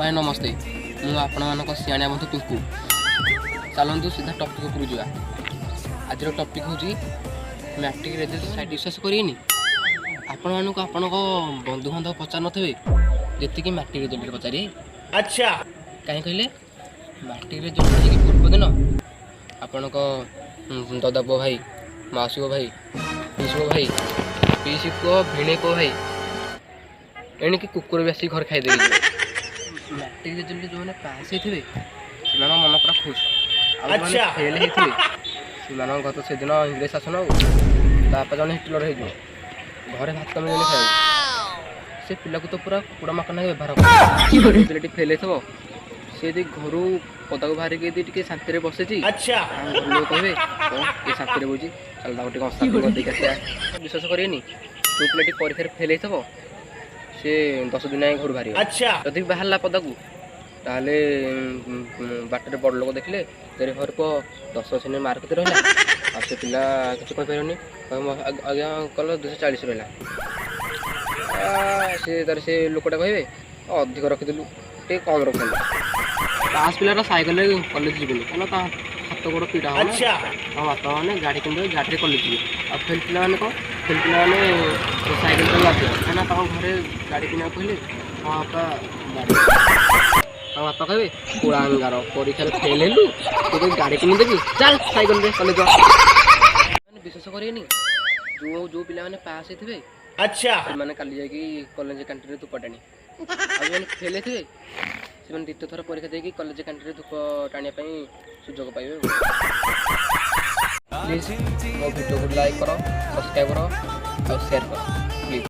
भाई नमस्ते मु आपण सियाणिया बंधु पिंकू चलतु सीधा टपिक उपरू जा आज टपिक हूँ मैट्रिक रेजल्ट साइड विश्वास करेनि आपण मानक आपण बंधु बांधव पचार थे जी मैट्रिक रेजल्ट पचारे अच्छा कहीं कहले मैट्रिक रेजल्ट पूर्व दिन आपण दादा पुओ भाई मासी भाई पीसी भाई पीसी पुओ भिणे पुओ भाई एणिकी कुकुर भी आसिक घर खाईदे मैट्रिक रेजल्ट जो मैंने पास होते से मन पूरा खुश अच्छा फेल होते से गत से दिन इंग्लिश शासन ताप जन हिटलर हो घरे भात मिलने खाए से पिला को तो पूरा कुड़ा मकना व्यवहार कर फेल हो सी यदि घर पदा को बाहर टे शांति बसे अच्छा घर लोग कहे ये शांति बोझी चल देखा विश्वास करेनि जो पिलाटी परीक्षा फेल हो से 10 दिन घर बाहर अच्छा जदि बाहर पदा को ताले बाटर बड़ लोग देखले तेरे घर को 10 श्रेणी मार्क के रहा आ से पिला किसी कहींपारे आज्ञा कल 240 रहा से तार से लोकटा कहे अधिक रखीदेलु टे कम रखल पास पिला साइकेल कलेज जीवन कल हाथ गोड़ पीड़ा हो अच्छा बापा मैंने गाड़ी किन गाड़ी कलेज जी आ फेल पिला कौन फेल पिला साइकेल चला कहीं घरे गाड़ी किना कहले हाँ बापा बापा कहे कुड़ांगार परीक्षा फेल हेलु तो गाड़ी किन देवी चल साइकेल कलेज विश्वास करेनि जो पिला मैंने पास होते अच्छा मैंने काली जाकि कॉलेज कैंटीन धूप टाणी आज फेल होते से द्वितीय थर परीक्षा देकी कॉलेज कैंटीन धूप टाणी सुजोग पाइबे प्लीज मो वीडियो को लाइक करो सब्सक्राइब करो और शेयर करो।